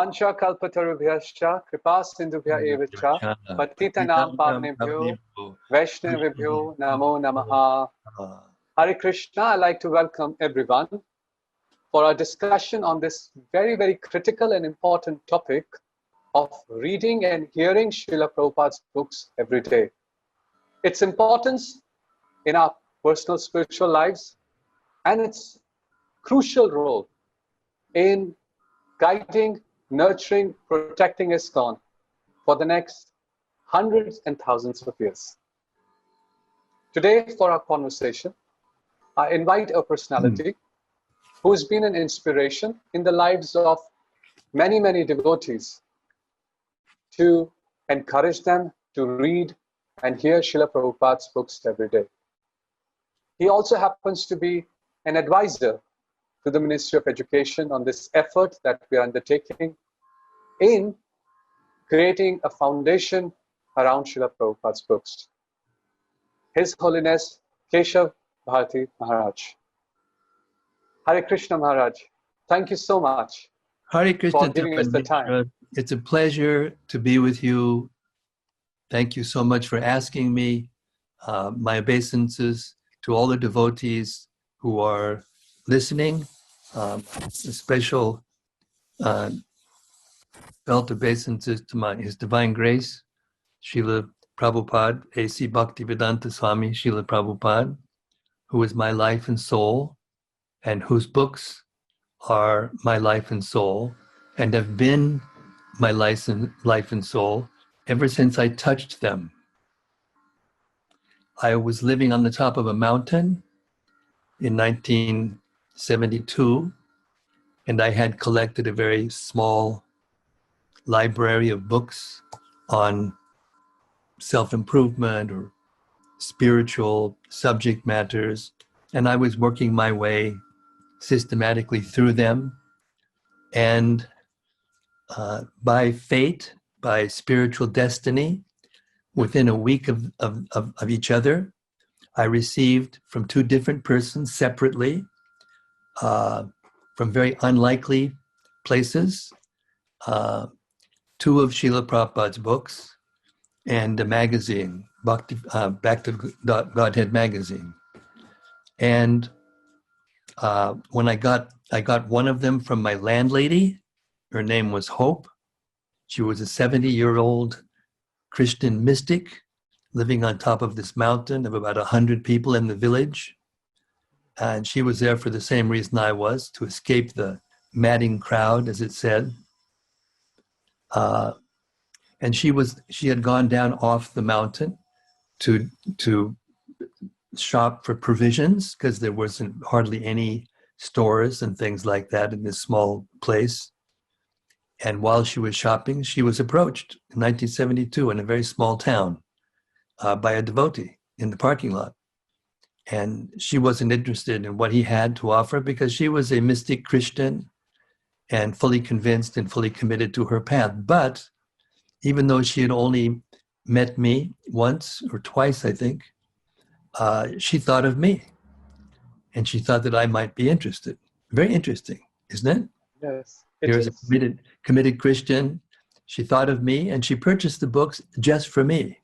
Vancha kalpatarubhyascha kripa sindhubhya evacha patitanam pavnebhyo vaishnavibhyo namo namaha. Hare Krishna. I'd like to welcome everyone for our discussion on this very, very critical and important topic of reading and hearing Srila Prabhupada's books every day. Its importance in our personal spiritual lives and its crucial role in guiding, nurturing, protecting ISKCON for the next hundreds and thousands of years. Today, for our conversation, I invite a personality who has been an inspiration in the lives of many, many devotees to encourage them to read and hear Srila Prabhupada's books every day. He also happens to be an advisor to the Ministry of Education on this effort that we are undertaking in creating a foundation around Srila Prabhupada's books. His Holiness Kesava Bharati Maharaj. Hare Krishna Maharaj, thank you so much Hare Krishna for giving us the time. It's a pleasure to be with you. Thank you so much for asking me. My obeisances to all the devotees who are listening. A special felt obeisances to His Divine Grace, Srila Prabhupada, A.C. Bhaktivedanta Swami Srila Prabhupada, who is my life and soul, and whose books are my life and soul, and have been my life and soul ever since I touched them. I was living on the top of a mountain in 1972, and I had collected a very small library of books on self-improvement or spiritual subject matters, and I was working my way systematically through them. And by fate, by spiritual destiny, within a week of each other, I received from two different persons separately, from very unlikely places, two of Srila Prabhupada's books and a magazine, Back to Godhead magazine. And when I got one of them from my landlady. Her name was Hope. She was a 70-year-old Christian mystic living on top of this mountain of about 100 people in the village. And she was there for the same reason I was, to escape the madding crowd, as it said. And she had gone down off the mountain to shop for provisions, because there wasn't hardly any stores and things like that in this small place. And while she was shopping, she was approached in 1972 in a very small town by a devotee in the parking lot. And she wasn't interested in what he had to offer, because she was a mystic Christian and fully convinced and fully committed to her path. But even though she had only met me once or twice, I think, she thought of me. And she thought that I might be interested. Very interesting, isn't it? Yes. Here's a committed Christian. She thought of me, and she purchased the books just for me.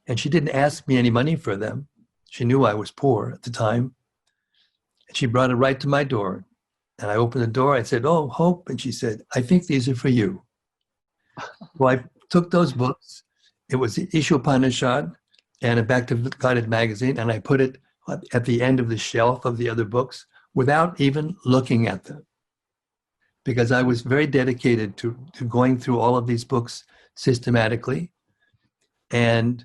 And she didn't ask me any money for them. She knew I was poor at the time. And she brought it right to my door. And I opened the door. I said, "Oh, Hope." And she said, "I think these are for you." Well, I took those books. It was the Ishopanishad and a Back to Godhead magazine. And I put it at the end of the shelf of the other books without even looking at them, because I was very dedicated to going through all of these books systematically. And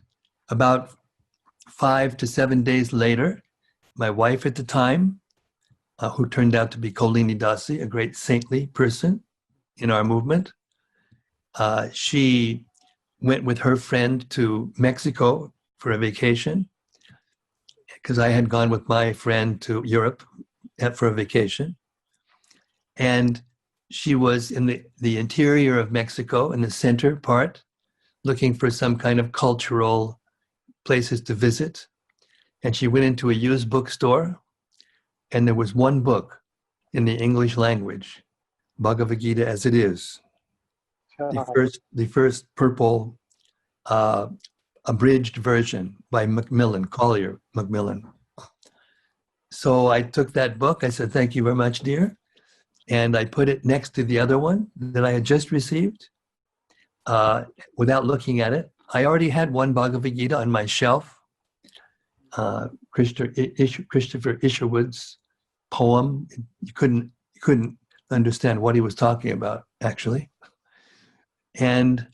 about 5 to 7 days later, my wife at the time, who turned out to be Kolini Dasi, a great saintly person in our movement, she went with her friend to Mexico for a vacation, because I had gone with my friend to Europe for a vacation. And she was in the interior of Mexico, in the center part, looking for some kind of cultural places to visit. And she went into a used bookstore, and there was one book in the English language, Bhagavad Gita as it is. the first purple abridged version by Collier Macmillan. So I took that book. I said, "Thank you very much, dear," and I put it next to the other one that I had just received without looking at it. I already had one Bhagavad Gita on my shelf. Christopher Isherwood's poem. You couldn't understand what he was talking about, actually. And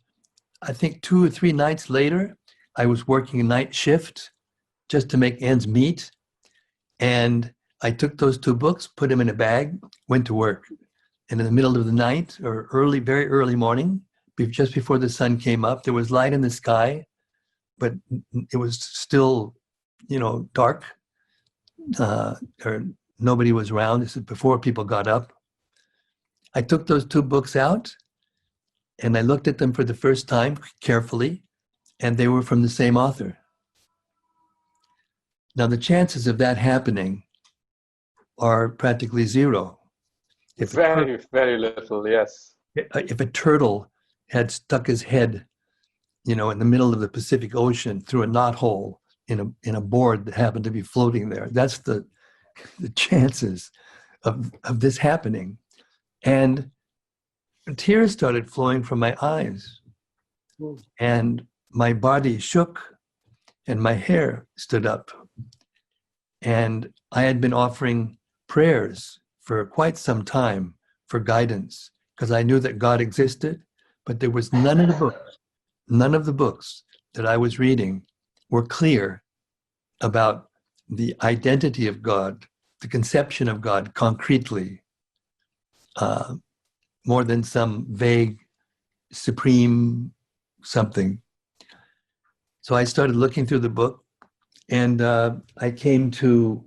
I think 2 or 3 nights later, I was working a night shift just to make ends meet. And I took those 2 books, put them in a bag, went to work. And in the middle of the night or very early morning, just before the sun came up, there was light in the sky, but it was still, dark, or nobody was around. This is before people got up. I took those 2 books out and I looked at them for the first time carefully, and they were from the same author. Now, the chances of that happening are practically zero. Very, very little, yes. If a turtle had stuck his head, in the middle of the Pacific Ocean through a knothole in a board that happened to be floating there, that's the chances of this happening. And tears started flowing from my eyes, and my body shook, and my hair stood up. And I had been offering prayers for quite some time for guidance, because I knew that God existed, but there was none of the books that I was reading were clear about the identity of God, the conception of God concretely, more than some vague, supreme something. So I started looking through the book, and I came to,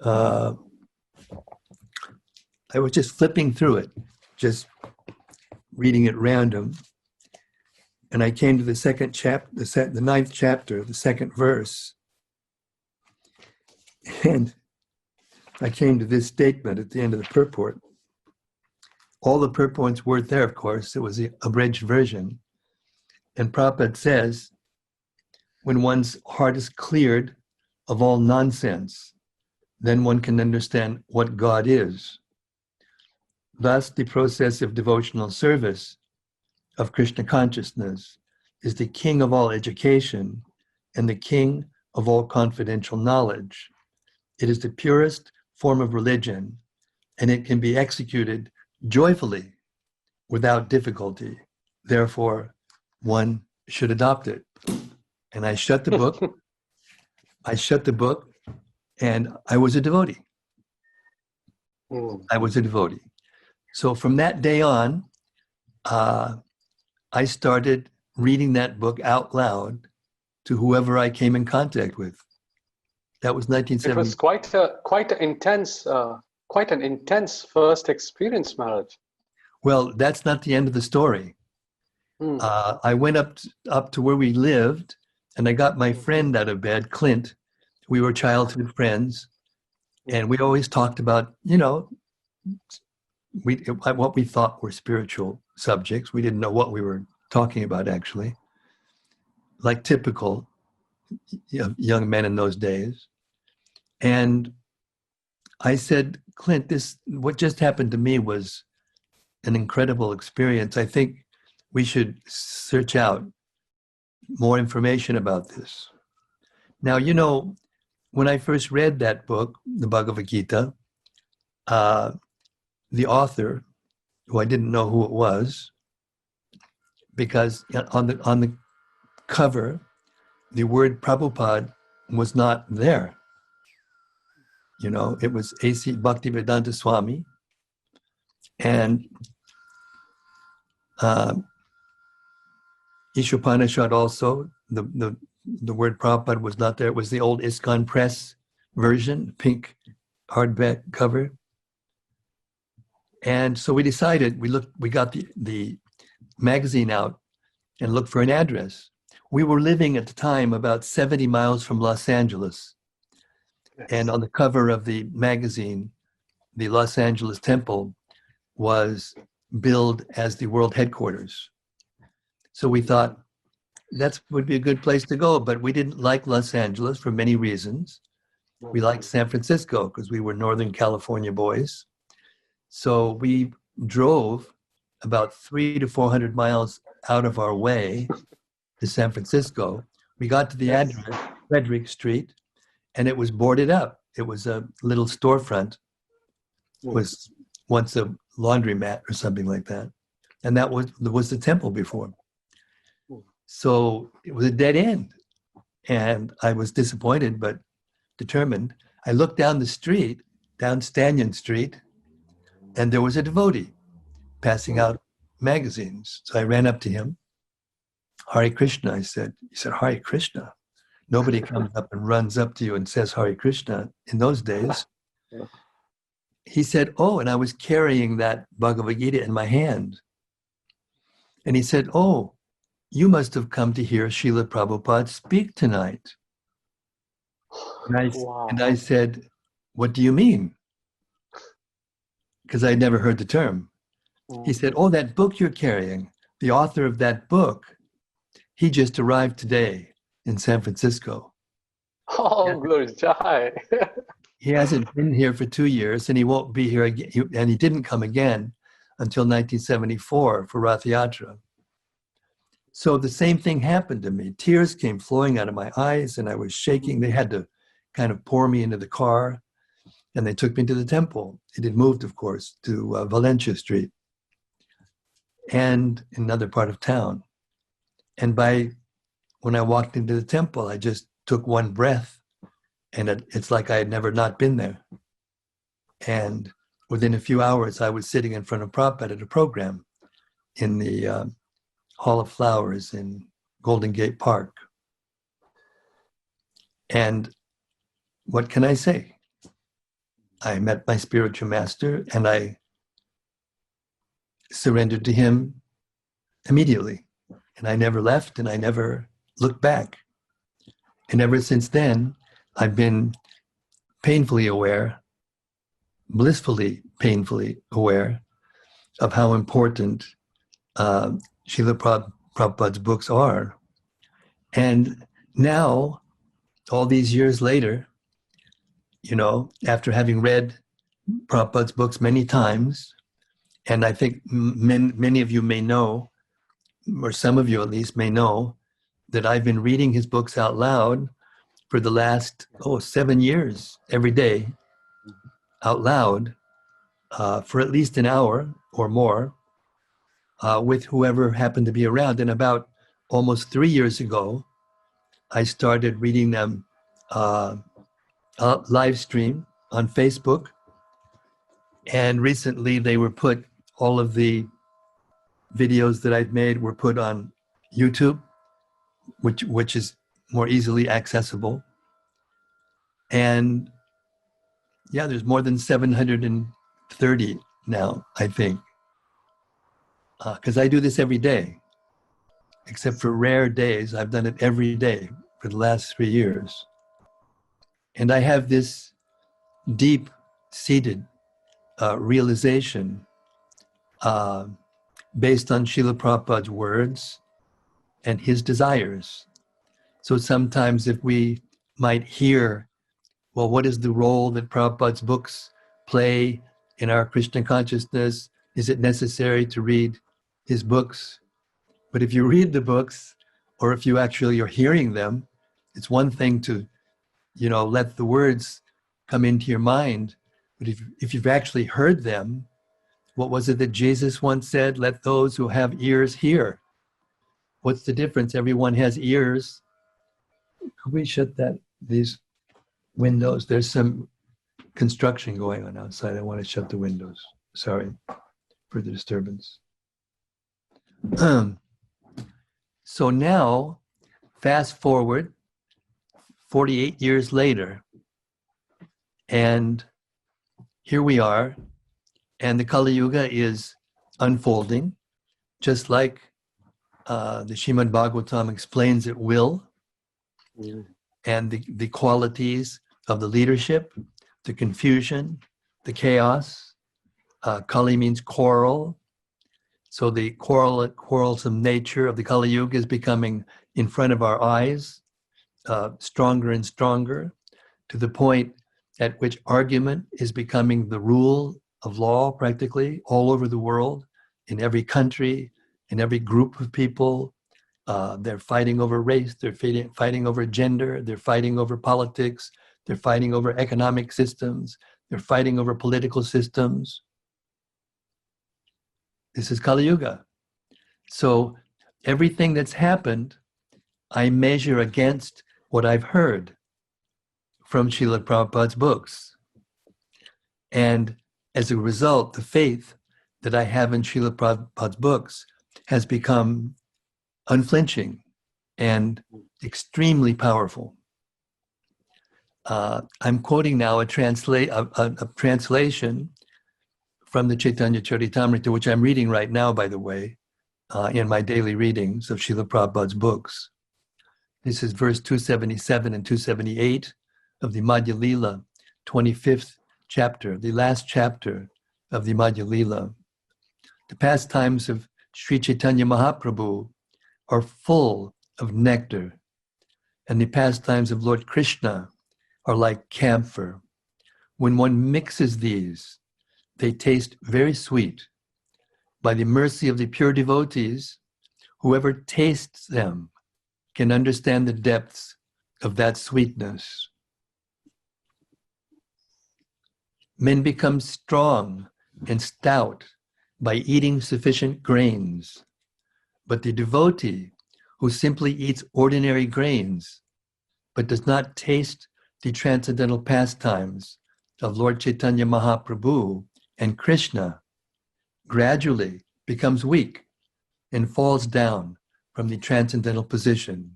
I was just flipping through it, just reading at random. And I came to the second chapter, the 9th chapter, the 2nd verse. And I came to this statement at the end of the purport. All the purports weren't there, of course. It was the abridged version. And Prabhupada says, when one's heart is cleared of all nonsense, then one can understand what God is. Thus, the process of devotional service of Krishna consciousness is the king of all education and the king of all confidential knowledge. It is the purest form of religion, and it can be executed joyfully without difficulty. Therefore, one should adopt it. And I shut the book. And I was a devotee. I was a devotee. So from that day on, I started reading that book out loud to whoever I came in contact with. That was 1970. It was quite an intense first experience, Maharaj. Well, that's not the end of the story. I went up to where we lived, and I got my friend out of bed, Clint. We were childhood friends, and we always talked about, what we thought were spiritual subjects. We didn't know what we were talking about, actually, like typical young men in those days. And I said, Clint, what just happened to me was an incredible experience. I think we should search out more information about this. Now, when I first read that book, the Bhagavad Gita, the author, who I didn't know who it was, because on the cover, the word Prabhupada was not there. It was A.C. Bhaktivedanta Swami, and Ishopanishad also, the word Prabhupada was not there. It was the old ISKCON Press version, pink hardback cover. And so we decided, we got the magazine out and looked for an address. We were living at the time about 70 miles from Los Angeles. Yes. And on the cover of the magazine, the Los Angeles temple was billed as the world headquarters So we thought that would be a good place to go, but we didn't like Los Angeles for many reasons. We liked San Francisco because we were Northern California boys. So we drove about 300 to 400 miles out of our way to San Francisco. We got to the address, Frederick Street, and it was boarded up. It was a little storefront. It was once a laundromat or something like that. And that was the temple before. So it was a dead end. And I was disappointed, but determined. I looked down the street, down Stanton Street, and there was a devotee passing out magazines. So I ran up to him. Hare Krishna, I said. He said, Hare Krishna. Nobody comes up and runs up to you and says Hare Krishna in those days. He said, oh, and I was carrying that Bhagavad Gita in my hand. And he said, oh, you must have come to hear Srila Prabhupada speak tonight. And I said, what do you mean? Because I'd never heard the term. He said, oh, that book you're carrying, the author of that book, he just arrived today in San Francisco. Oh, glories. He hasn't been here for 2 years, and he won't be here again. And he didn't come again until 1974 for Rath Yatra. So the same thing happened to me. Tears came flowing out of my eyes, and I was shaking. They had to kind of pour me into the car, and they took me to the temple. It had moved, of course, to Valencia Street and another part of town. And when I walked into the temple, I just took one breath, and it's like I had never not been there. And within a few hours, I was sitting in front of Prabhupada at a program in the Hall of Flowers in Golden Gate Park. And what can I say? I met my spiritual master, and I surrendered to him immediately. And I never left, and I never looked back. And ever since then, I've been painfully aware, blissfully, painfully aware of how important Srila Prabhupada's books are. And now, all these years later, you know, after having read Prabhupada's books many times, and I think many of you may know, or some of you at least may know, that I've been reading his books out loud for the last 7 years, every day, out loud, for at least an hour or more, with whoever happened to be around. And about almost 3 years ago, I started reading them live stream on Facebook. And recently they were put, all of the videos that I've made were put on YouTube, which is more easily accessible. And yeah, there's more than 730 now, I think. Because I do this every day. Except for rare days, I've done it every day for the last 3 years. And I have this deep-seated realization based on Srila Prabhupada's words and his desires. So sometimes if we might hear, well, what is the role that Prabhupada's books play in our Krishna consciousness? Is it necessary to read his books? But if you read the books, or if you actually are hearing them, it's one thing to, you know, let the words come into your mind. But if you've actually heard them, what was it that Jesus once said? Let those who have ears hear. What's the difference? Everyone has ears. Could we shut these windows? There's some construction going on outside. I want to shut the windows. Sorry for the disturbance. So now, fast forward 48 years later, and here we are, and the Kali Yuga is unfolding, just like the Srimad Bhagavatam explains it will, and the qualities of the leadership, the confusion, the chaos. Kali means quarrel. So the quarrelsome nature of the Kali Yuga is becoming in front of our eyes, stronger and stronger, to the point at which argument is becoming the rule of law practically all over the world, in every country, in every group of people. They're fighting over race, they're fighting over gender, they're fighting over politics, they're fighting over economic systems, they're fighting over political systems. This is Kali Yuga. So everything that's happened, I measure against what I've heard from Srila Prabhupada's books. And as a result, the faith that I have in Srila Prabhupada's books has become unflinching and extremely powerful. I'm quoting now a translation from the Chaitanya Charitamrita, which I'm reading right now, by the way, in my daily readings of Srila Prabhupada's books. This is verse 277 and 278 of the Madhya Lila, 25th chapter, the last chapter of the Madhya Lila. The pastimes of Sri Chaitanya Mahaprabhu are full of nectar, and the pastimes of Lord Krishna are like camphor. When one mixes these, they taste very sweet. By the mercy of the pure devotees, whoever tastes them can understand the depths of that sweetness. Men become strong and stout by eating sufficient grains, but the devotee who simply eats ordinary grains but does not taste the transcendental pastimes of Lord Chaitanya Mahaprabhu and Krishna gradually becomes weak and falls down from the transcendental position.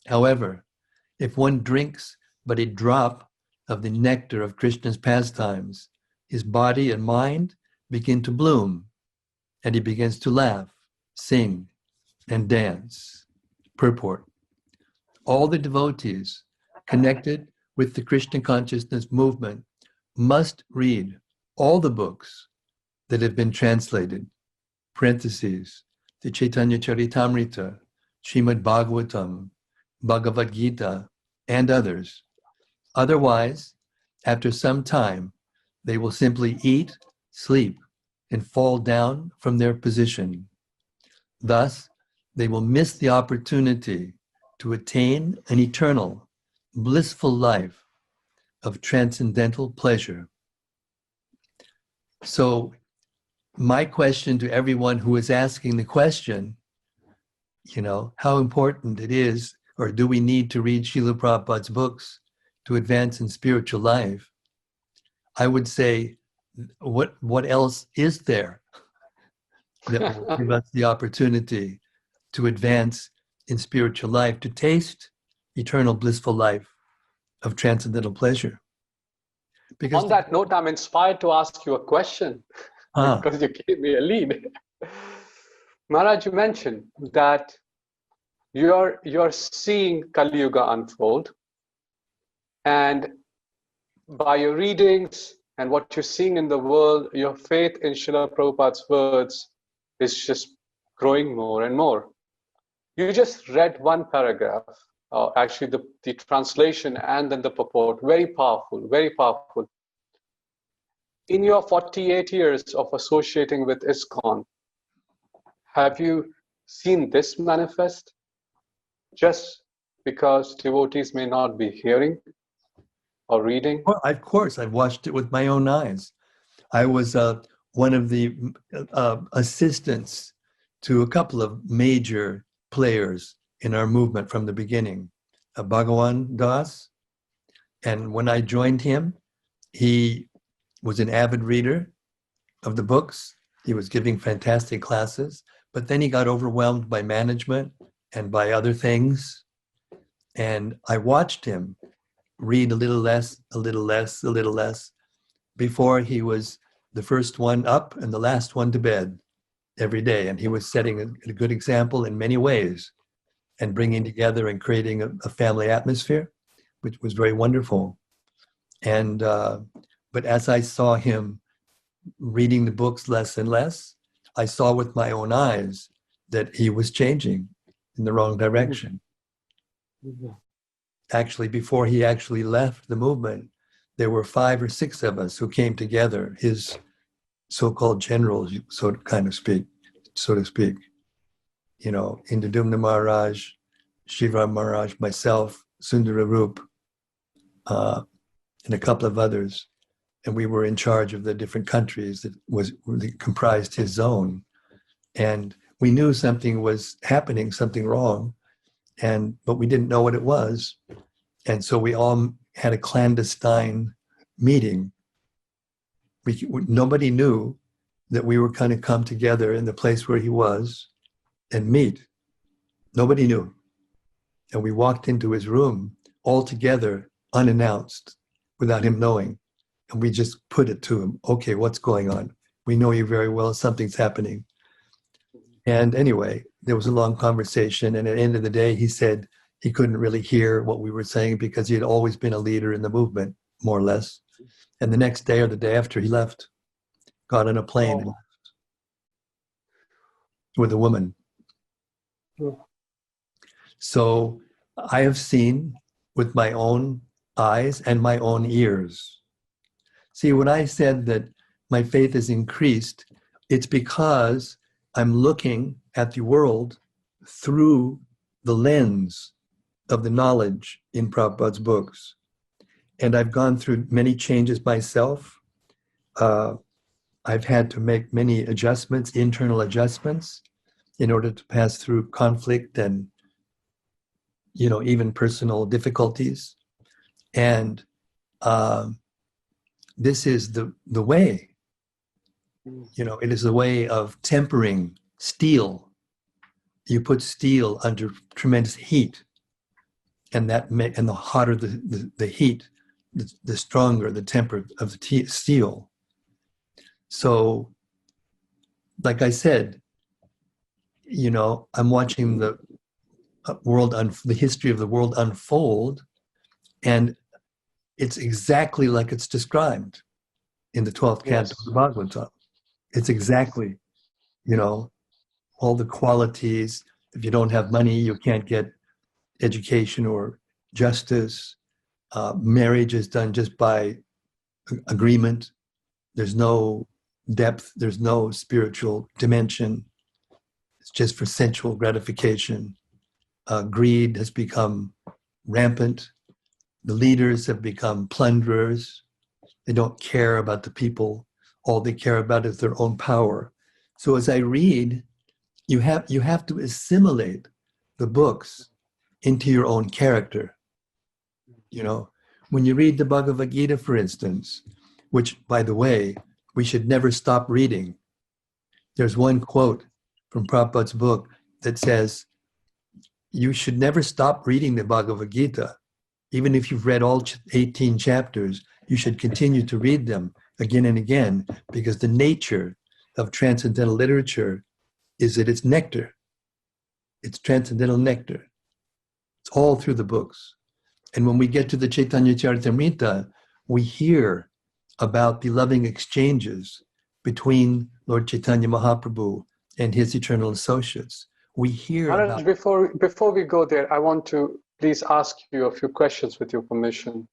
However, if one drinks but a drop of the nectar of Krishna's pastimes, his body and mind begin to bloom, and he begins to laugh, sing, and dance. Purport. All the devotees connected with the Krishna consciousness movement must read all the books that have been translated, parentheses, the Chaitanya Charitamrita, Srimad Bhagavatam, Bhagavad Gita, and others. Otherwise, after some time, they will simply eat, sleep, and fall down from their position. Thus, they will miss the opportunity to attain an eternal, blissful life of transcendental pleasure. So, my question to everyone who is asking the question, how important it is, or do we need to read Srila Prabhupada's books to advance in spiritual life? I would say, what else is there that will give us the opportunity to advance in spiritual life, to taste eternal blissful life of transcendental pleasure? Because on that note, I'm inspired to ask you a question because you gave me a lead. Maharaj, you mentioned that you're seeing Kali Yuga unfold, and by your readings and what you're seeing in the world, your faith in Srila Prabhupada's words is just growing more and more. You just read one paragraph, actually the translation and then the purport, very powerful, very powerful. In your 48 years of associating with ISKCON, have you seen this manifest? Just because devotees may not be hearing or reading? Well, of course, I've watched it with my own eyes. I was one of the assistants to a couple of major players in our movement from the beginning, Bhagawan Das. And when I joined him, he was an avid reader of the books. He was giving fantastic classes, but then he got overwhelmed by management and by other things. And I watched him read a little less, a little less, a little less, before he was the first one up and the last one to bed every day. And he was setting a good example in many ways and bringing together and creating a family atmosphere, which was very wonderful. And but as I saw him reading the books less and less, I saw with my own eyes that he was changing in the wrong direction. Actually, before he actually left the movement, there were 5 or 6 of us who came together, his so-called generals, so to speak. You know, Indadumna Maharaj, Shiva Maharaj, myself, Sundararup, and a couple of others. And we were in charge of the different countries that really comprised his zone. And we knew something was happening, something wrong, but we didn't know what it was. And so we all had a clandestine meeting. Nobody knew that we were going to come together in the place where he was and meet. Nobody knew. And we walked into his room all together, unannounced, without him knowing. And we just put it to him. Okay, what's going on? We know you very well. Something's happening. And anyway, there was a long conversation. And at the end of the day, he said he couldn't really hear what we were saying because he had always been a leader in the movement, more or less. And the next day or the day after, he left, got on a plane and left with a woman. So I have seen with my own eyes and my own ears. See, when I said that my faith is increased, it's because I'm looking at the world through the lens of the knowledge in Prabhupada's books. And I've gone through many changes myself. I've had to make many adjustments, internal adjustments, in order to pass through conflict and, you know, even personal difficulties. And this is the way. You know, it is the way of tempering steel. You put steel under tremendous heat, and the hotter the heat, the stronger the temper of the steel. So, like I said, you know, I'm watching the the history of the world unfold, and it's exactly like it's described in the 12th canto of the Bhagavatam. It's exactly, you know, all the qualities. If you don't have money, you can't get education or justice. Marriage is done just by agreement. There's no depth. There's no spiritual dimension. It's just for sensual gratification. Greed has become rampant. The leaders have become plunderers. They don't care about the people. All they care about is their own power. So as I read, you have to assimilate the books into your own character. You know, when you read the Bhagavad Gita, for instance, which, by the way, we should never stop reading. There's one quote from Prabhupada's book that says, you should never stop reading the Bhagavad Gita. Even if you've read all 18 chapters, you should continue to read them again and again, because the nature of transcendental literature is that it's nectar. It's transcendental nectar. It's all through the books. And when we get to the Chaitanya Charitamrita, we hear about the loving exchanges between Lord Chaitanya Mahaprabhu and his eternal associates. We hear Maharaj, about... before we go there, I want to please ask you a few questions with your permission.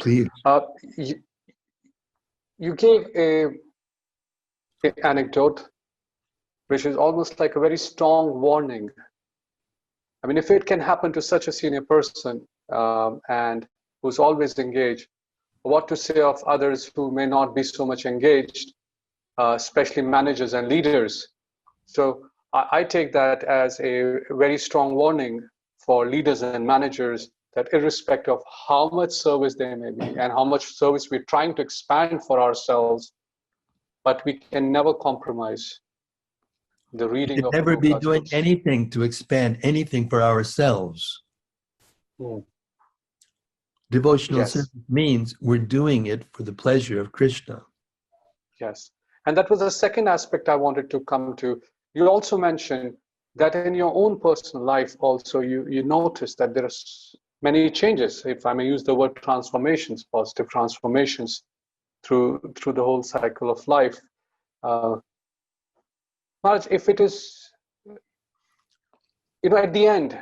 Please. You gave an anecdote which is almost like a very strong warning. I mean, if it can happen to such a senior person and who's always engaged, what to say of others who may not be so much engaged, especially managers and leaders. So I take that as a very strong warning for leaders and managers, that irrespective of how much service there may be and how much service we're trying to expand for ourselves, but we can never compromise the reading We should of never be God's doing books. anything to expand anything for ourselves. Devotional service means we're doing it for the pleasure of Krishna. Yes. And that was the second aspect I wanted to come to. You also mentioned that in your own personal life also you notice that there are many changes, if I may use the word transformations, positive transformations through the whole cycle of life. Maharaj, if it is, at the end,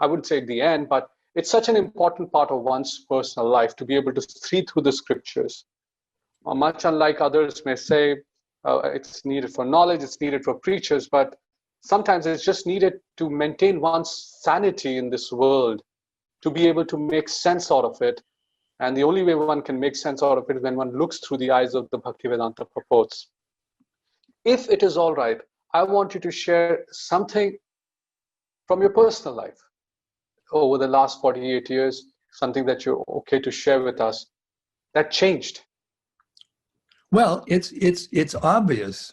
I wouldn't say at the end, but it's such an important part of one's personal life to be able to see through the scriptures. Much unlike others may say, it's needed for knowledge, it's needed for preachers, but sometimes it's just needed to maintain one's sanity in this world, to be able to make sense out of it. And the only way one can make sense out of it is when one looks through the eyes of the Bhaktivedanta purports. If it is all right, I want you to share something from your personal life over the last 48 years, something that you're okay to share with us that changed. Well, it's obvious.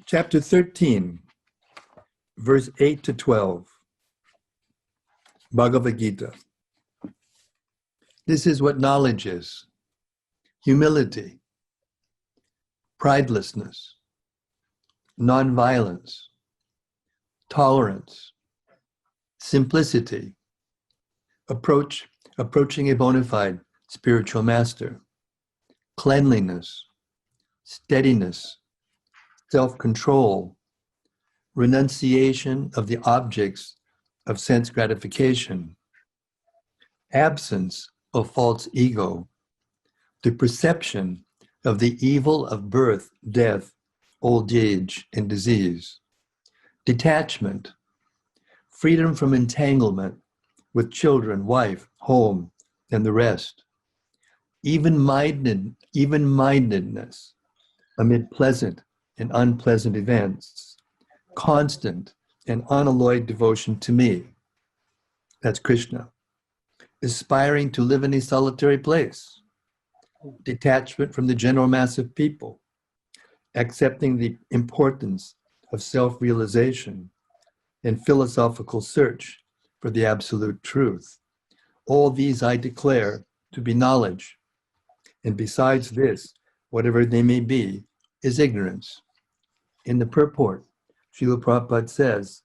Chapter 13, verse 8 to 12, Bhagavad Gita. This is what knowledge is: humility, pridelessness, nonviolence, tolerance, simplicity, approaching a bona fide spiritual master, cleanliness, steadiness, self-control, renunciation of the objects of sense gratification, absence of false ego, the perception of the evil of birth, death, old age, and disease, detachment, freedom from entanglement with children, wife, home, and the rest, even-mindedness amid pleasant and unpleasant events, constant and unalloyed devotion to me, that's Krishna, aspiring to live in a solitary place, detachment from the general mass of people, accepting the importance of self-realization and philosophical search for the absolute truth. All these I declare to be knowledge, and besides this, whatever they may be, is ignorance. In the purport, Srila Prabhupada says,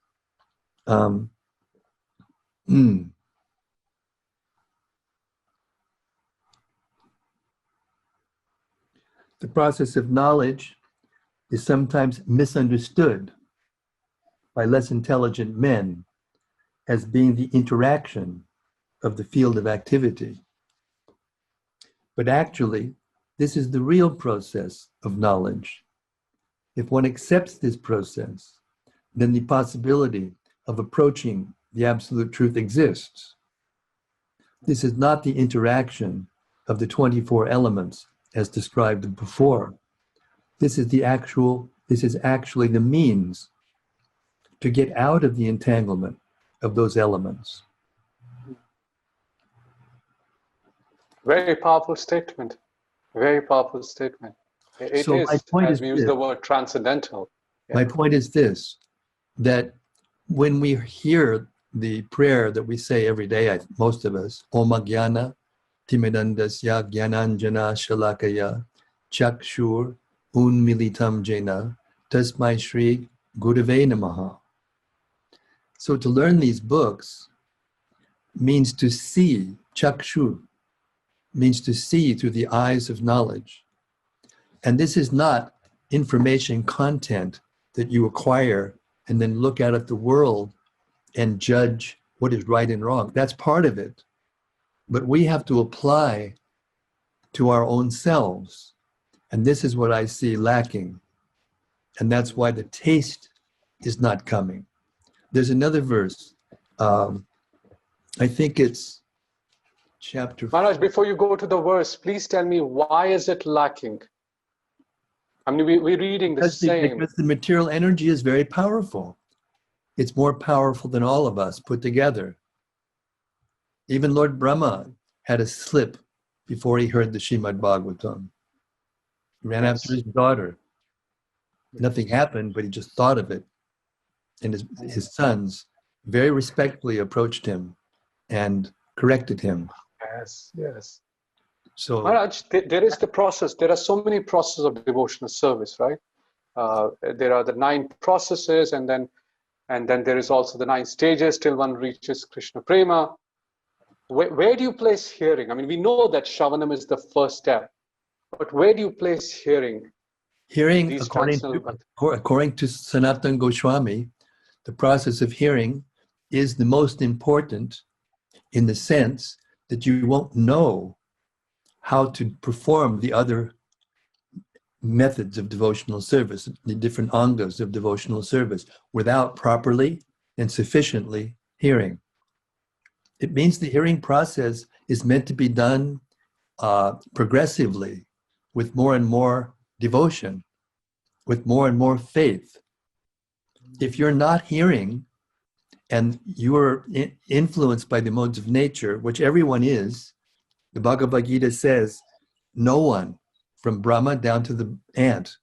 the process of knowledge is sometimes misunderstood by less intelligent men as being the interaction of the field of activity. But actually, this is the real process of knowledge. If one accepts this process, then the possibility of approaching the absolute truth exists. This is not the interaction of the 24 elements as described before. This is actually the means to get out of the entanglement of those elements. Very powerful statement. Very powerful statement. It So is, my point as is we use the word, transcendental. Yeah. My point is this, that when we hear the prayer that we say every day, most of us, Om Jnana Timidandasya Jnananjana Shalakaya Chakshur Unmilitam Jena Tasmai Shri Gurave Namaha. So to learn these books means to see, Chakshur, means to see through the eyes of knowledge. And this is not information content that you acquire and then look out at the world and judge what is right and wrong. That's part of it. But we have to apply to our own selves. And this is what I see lacking. And that's why the taste is not coming. There's another verse. I think it's chapter... Maharaj, before you go to the verse, please tell me, why is it lacking? I mean, we're reading the same. Because the material energy is very powerful. It's more powerful than all of us put together. Even Lord Brahma had a slip before he heard the Srimad Bhagavatam. He ran after his daughter. Nothing happened, but he just thought of it. And his sons very respectfully approached him and corrected him. Yes, yes. So, Maharaj, there is the process. There are so many processes of devotional service, right? There are the 9 processes, and then And then there is also the 9 stages till one reaches Krishna Prema. Where do you place hearing? I mean, we know that Shravanam is the first step, but where do you place hearing? Hearing, according to Sanatana Goswami, the process of hearing is the most important in the sense that you won't know how to perform the other methods of devotional service, the different angas of devotional service, without properly and sufficiently hearing. It means the hearing process is meant to be done progressively, with more and more devotion, with more and more faith. If you're not hearing and you are influenced by the modes of nature, which everyone is, the Bhagavad Gita says, no one from Brahma down to the ant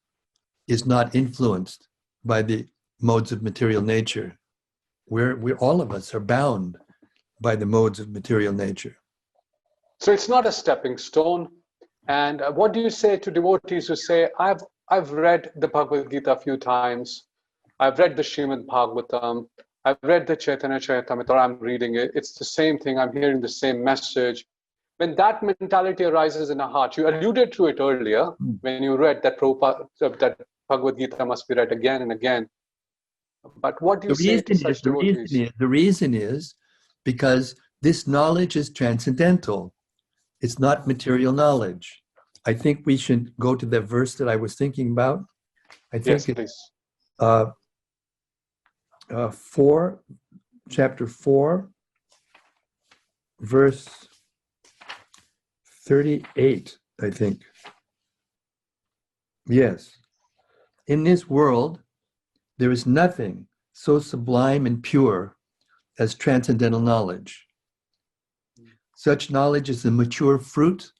is not influenced by the modes of material nature. We're all of us are bound by the modes of material nature. So it's not a stepping stone. And what do you say to devotees who say, I've read the Bhagavad Gita a few times, I've read the Srimad Bhagavatam, I've read the Chaitanya Charitamrita, or I'm reading it, it's the same thing, I'm hearing the same message. When that mentality arises in a heart, you alluded to it earlier, when you read that that Bhagavad Gita must be read again and again. But what do you say to such devotees? The reason is because this knowledge is transcendental. It's not material knowledge. I think we should go to the verse that I was thinking about. I think yes, it's chapter 4, verse 38, I think. Yes. In this world, there is nothing so sublime and pure as transcendental knowledge. Such knowledge is the mature fruit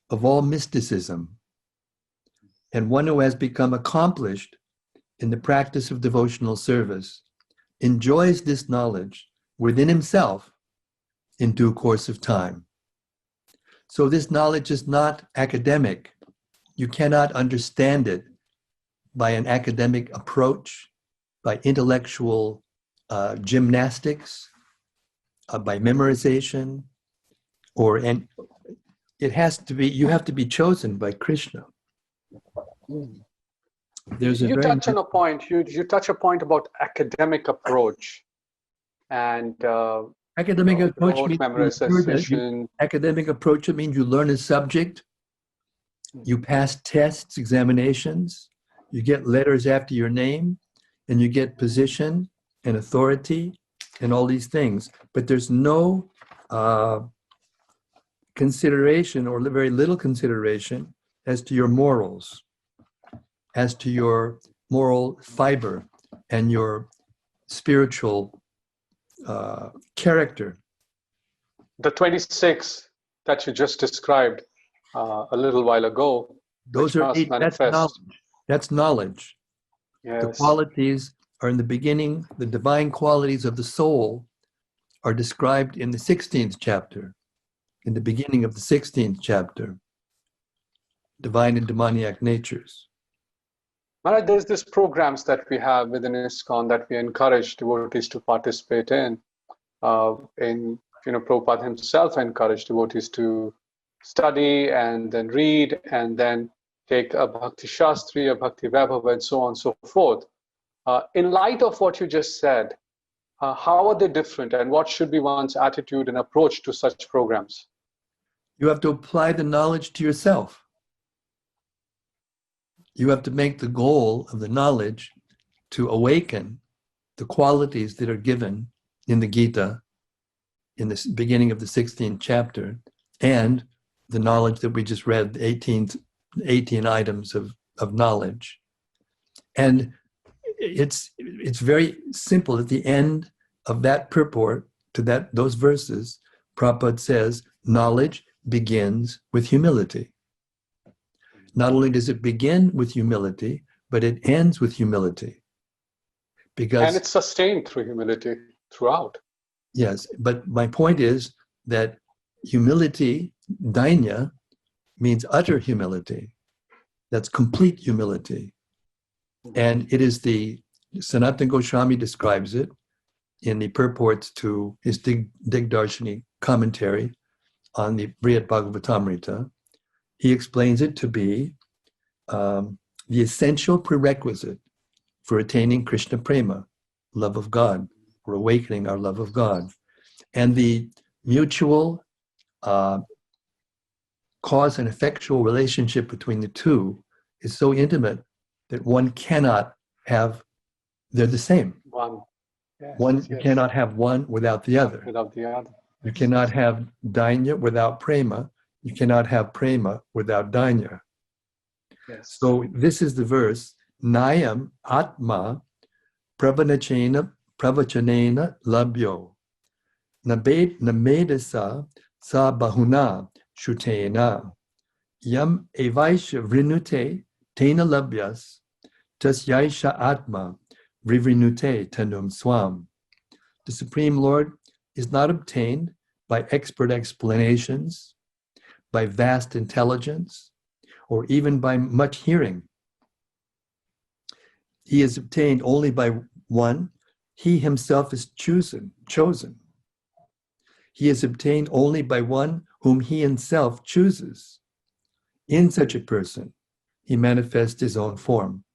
of all mysticism. And one who has become accomplished in the practice of devotional service enjoys this knowledge within himself in due course of time. So this knowledge is not academic. You cannot understand it by an academic approach, by intellectual gymnastics, by memorization, and it has to be, you have to be chosen by Krishna. You touch on a point, you touch a point about academic approach and academic approach means memorization. Academic approach, it means you learn a subject, you pass tests, examinations, you get letters after your name, and you get position and authority and all these things. But there's no consideration, or very little consideration, as to your morals, as to your moral fiber and your spiritual character. The 26 that you just described a little while ago, those are that's knowledge. Yes. The qualities are in the beginning. The divine qualities of the soul are described in the 16th chapter, in the beginning of the 16th chapter, divine and demoniac natures. Maharaj, there's these programs that we have within ISKCON that we encourage devotees to participate in. Prabhupada himself encouraged devotees to study and then read and then take a Bhakti Shastri, a Bhakti Vaibhava, and so on and so forth. In light of what you just said, how are they different, and what should be one's attitude and approach to such programs? You have to apply the knowledge to yourself. You have to make the goal of the knowledge to awaken the qualities that are given in the Gita, in the beginning of the 16th chapter, and the knowledge that we just read, the 18 items of knowledge. And it's very simple. At the end of that purport to those verses, Prabhupada says, knowledge begins with humility. Not only does it begin with humility, but it ends with humility. And it's sustained through humility throughout. Yes, but my point is that humility, dainya, means utter humility. That's complete humility. And it is the Sanatana Goswami describes it in the purports to his Digdarshini commentary on the Brihad Bhagavatamrita. He explains it to be the essential prerequisite for attaining Krishna Prema, love of God, or awakening our love of God. And the mutual cause and effectual relationship between the two is so intimate that one cannot have, they're the same. One. Yes, You cannot have one without the other. Without the other. You cannot have dainya without prema. You cannot have prema without dainya. Yes. So this is the verse, Nayam Atma Pravachanena Labhyo Namedasa Sa Bahuna Shutena Yam Evaisha Vrinute Tena Labhyas Tasyaisha Atma Vivrinute Tanum Swam. The Supreme Lord is not obtained by expert explanations, by vast intelligence, or even by much hearing. He is obtained only by one. He himself is chosen. He is obtained only by one whom he himself chooses. In such a person, he manifests his own form.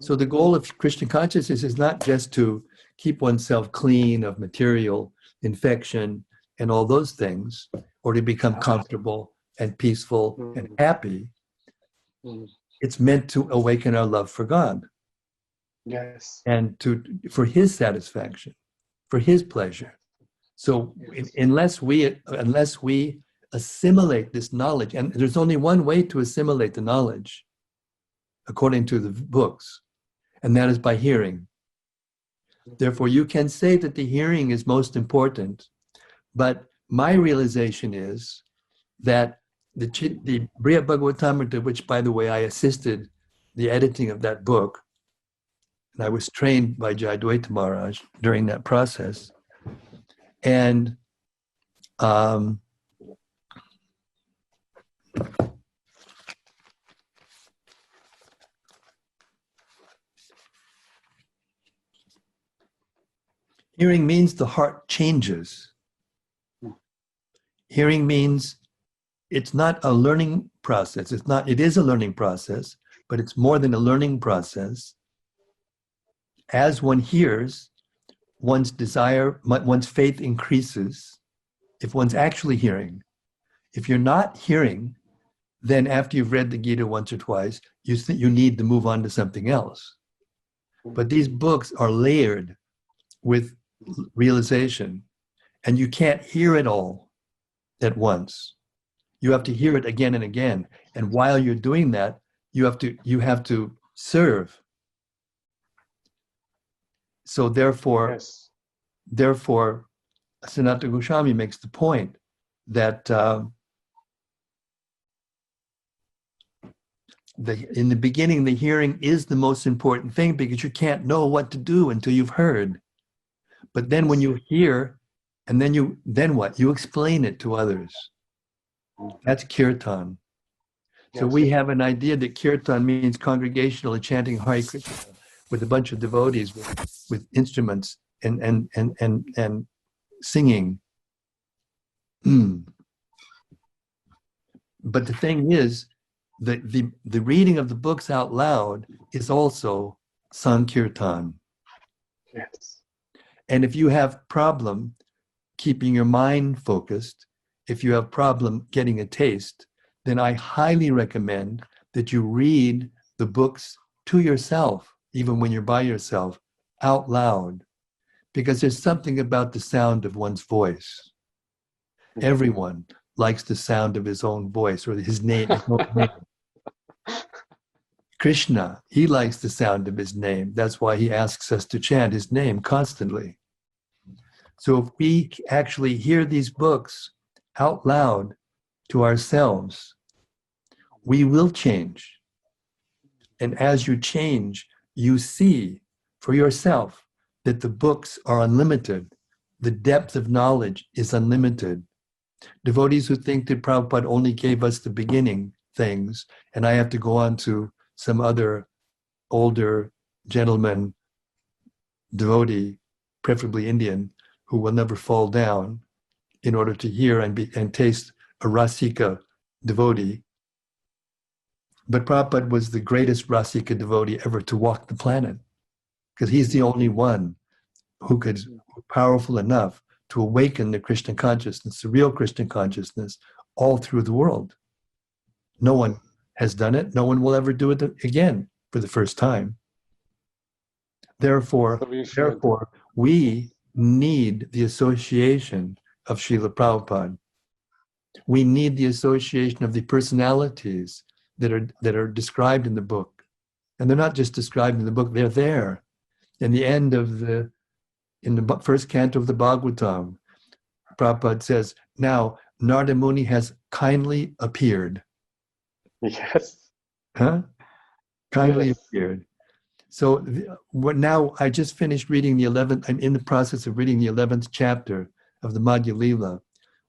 So the goal of Krishna consciousness is not just to keep oneself clean of material infection and all those things, or to become comfortable and peaceful and happy. It's meant to awaken our love for God. Yes. And for his satisfaction, for his pleasure. So unless we assimilate this knowledge, and there's only one way to assimilate the knowledge, according to the books, and that is by hearing. Therefore, you can say that the hearing is most important, but my realization is that the Brihad Bhagavatamrita, which, by the way, I assisted the editing of that book, and I was trained by Jayadvaita Maharaj during that process, and hearing means the heart changes. Hearing means it's not a learning process. It is a learning process, but it's more than a learning process. As one hears, one's desire, one's faith increases if one's actually hearing. If you're not hearing, then after you've read the Gita once or twice, you need to move on to something else. But these books are layered with realization, and you can't hear it all at once. You have to hear it again and again. And while you're doing that, you have to serve. So therefore, Sanatana Goswami makes the point that in the beginning, the hearing is the most important thing, because you can't know what to do until you've heard. But then when you hear, and then what? You explain it to others. That's kirtan. So we have an idea that kirtan means congregational chanting Hare Krishna with a bunch of devotees with instruments and singing. But the thing is, the reading of the books out loud is also sankirtan. Yes. And if you have problem keeping your mind focused, if you have problem getting a taste, then I highly recommend that you read the books to yourself, even when you're by yourself, out loud, because there's something about the sound of one's voice. Everyone likes the sound of his own voice or his name. Krishna, he likes the sound of his name. That's why he asks us to chant his name constantly. So if we actually hear these books out loud to ourselves, we will change. And as you change, you see for yourself that the books are unlimited. The depth of knowledge is unlimited. Devotees who think that Prabhupada only gave us the beginning things, and I have to go on to some other older gentleman devotee, preferably Indian, who will never fall down in order to hear and taste a Rasika devotee. But Prabhupada was the greatest Rasika devotee ever to walk the planet, because he's the only one who could powerful enough to awaken the Krishna consciousness, the real Krishna consciousness, all through the world. No one has done it. No one will ever do it again for the first time. Therefore, we need the association of Srila Prabhupada. We need the association of the personalities that are described in the book. And they're not just described in the book, they're there. In the end of in the first canto of the Bhagavatam, Prabhupada says, now Narada Muni has kindly appeared. Yes. Huh? Kindly appeared. So now I just finished reading the 11th, I'm in the process of reading the 11th chapter of the Madhya Lila,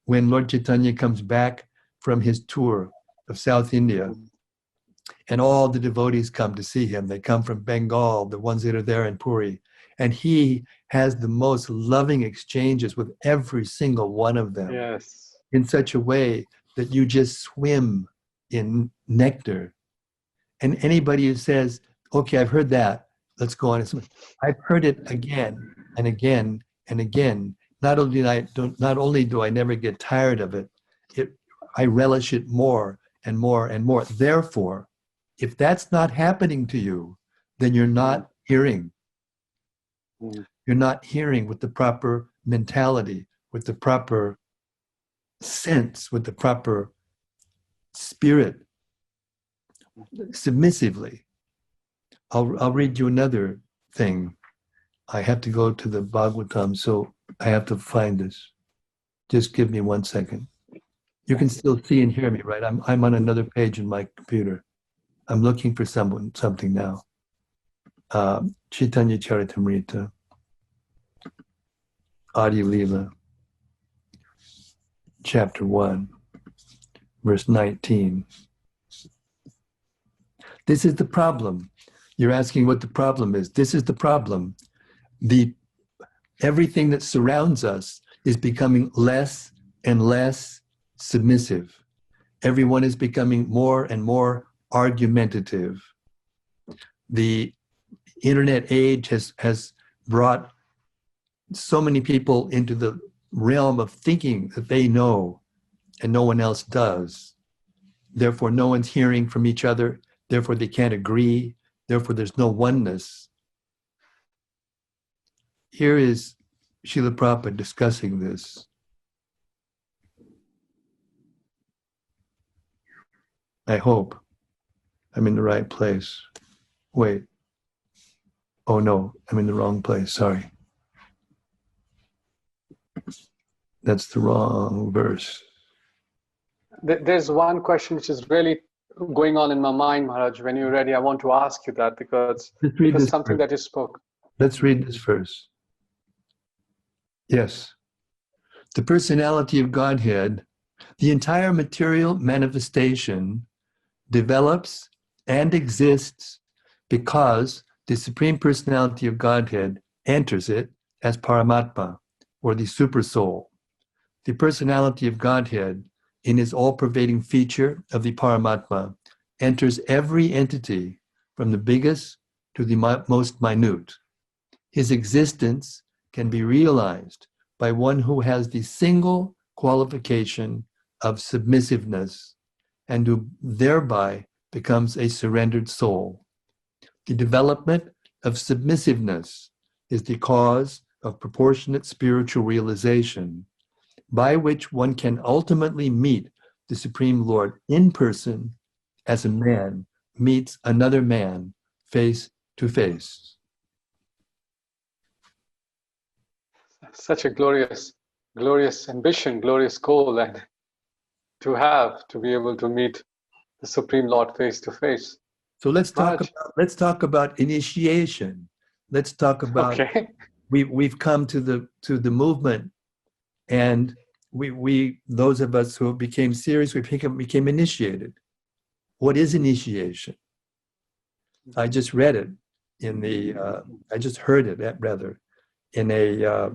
when Lord Chaitanya comes back from his tour of South India, and all the devotees come to see him. They come from Bengal, the ones that are there in Puri, and he has the most loving exchanges with every single one of them. Yes. In such a way that you just swim in nectar. And anybody who says, okay, I've heard that, let's go on. I've heard it again and again and again. Not only do I never get tired of it, I relish it more and more and more. Therefore, if that's not happening to you, then you're not hearing. You're not hearing with the proper mentality, with the proper sense, with the proper spirit, submissively. I'll read you another thing. I have to go to the Bhagavatam, so I have to find this. Just give me 1 second. You can still see and hear me, right? I'm on another page in my computer. I'm looking for something now. Chaitanya Charitamrita, Adi Lila, chapter 1, verse 19. This is the problem. You're asking what the problem is. This is the problem. Everything that surrounds us is becoming less and less submissive. Everyone is becoming more and more argumentative. The internet age has brought so many people into the realm of thinking that they know and no one else does. Therefore, no one's hearing from each other. Therefore, they can't agree. Therefore, there's no oneness. Here is Srila Prabhupada discussing this. I hope I'm in the right place. Wait. Oh no, I'm in the wrong place. Sorry. That's the wrong verse. There's one question which is really going on in my mind, Maharaj. When you're ready, I want to ask you that because it's something that you spoke. Let's read this verse. Yes. The personality of Godhead, the entire material manifestation, develops and exists because the Supreme Personality of Godhead enters it as Paramatma, or the Supersoul. The personality of Godhead, in his all-pervading feature of the Paramatma, enters every entity from the biggest to the most minute. His existence can be realized by one who has the single qualification of submissiveness and who thereby becomes a surrendered soul. The development of submissiveness is the cause of proportionate spiritual realization, by which one can ultimately meet the Supreme Lord in person as a man meets another man face to face. Such a glorious ambition, glorious goal, and to be able to meet the Supreme Lord face to face. So let's talk about initiation. Let's talk about we've come to the movement, and we those of us who became serious, we became initiated. What is initiation? I just read it. in the, I just heard it rather, in a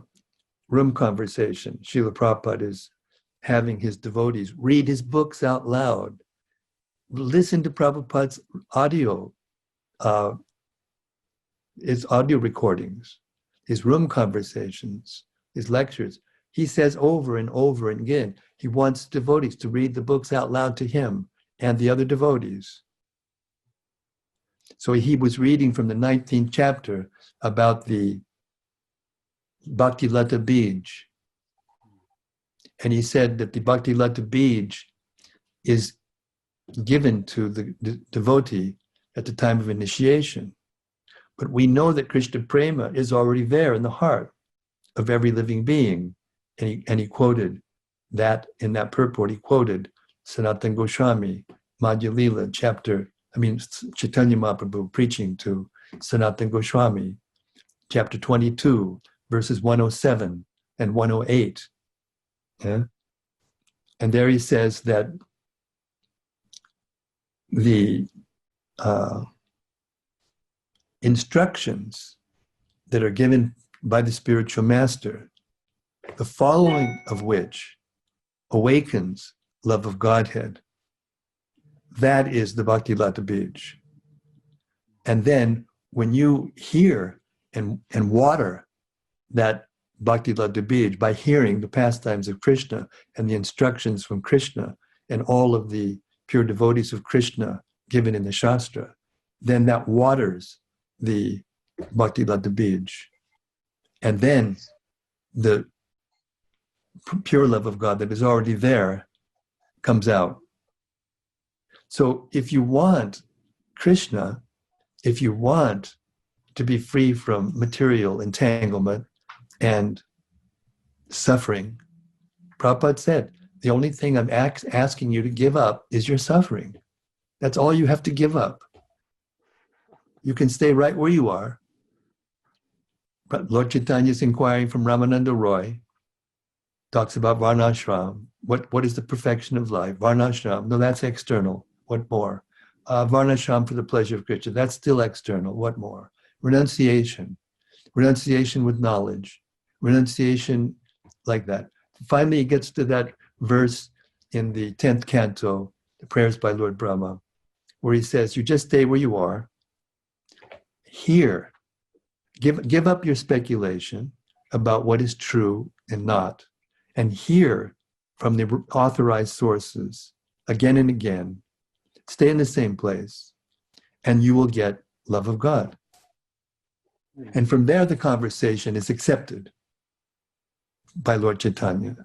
room conversation. Srila Prabhupada is having his devotees read his books out loud. Listen to Prabhupada's audio, his audio recordings, his room conversations, his lectures. He says over and over and again, he wants devotees to read the books out loud to him and the other devotees. So he was reading from the 19th chapter about the Bhakti Lata Bij. And he said that the Bhakti Lata Bij is given to the devotee at the time of initiation. But we know that Krishna Prema is already there in the heart of every living being. And he quoted that in that purport. He quoted Sanatana Goswami, Madhya Lila, Chaitanya Mahaprabhu preaching to Sanatana Goswami, chapter 22, verses 107 and 108. Yeah? And there he says that the instructions that are given by the spiritual master, the following of which awakens love of Godhead, that is the Bhakti Lata Bij. And then when you hear and water that Bhakti Lata Bij by hearing the pastimes of Krishna and the instructions from Krishna and all of the pure devotees of Krishna given in the Shastra, then that waters the Bhakti Lata Bij. And then the pure love of God that is already there comes out. So if you want Krishna, if you want to be free from material entanglement and suffering, Prabhupada said, the only thing I'm asking you to give up is your suffering. That's all you have to give up. You can stay right where you are. But Lord Chaitanya is inquiring from Ramananda Roy, talks about Varnashram. What is the perfection of life? Varnashram, no, that's external. What more? Varnashram for the pleasure of Krishna, that's still external. What more? Renunciation with knowledge, renunciation like that. Finally, he gets to that verse in the 10th canto, the prayers by Lord Brahma, where he says, you just stay where you are. Here, give up your speculation about what is true and not, and hear from the authorized sources again and again. Stay in the same place, and you will get love of God. And from there, the conversation is accepted by Lord Chaitanya.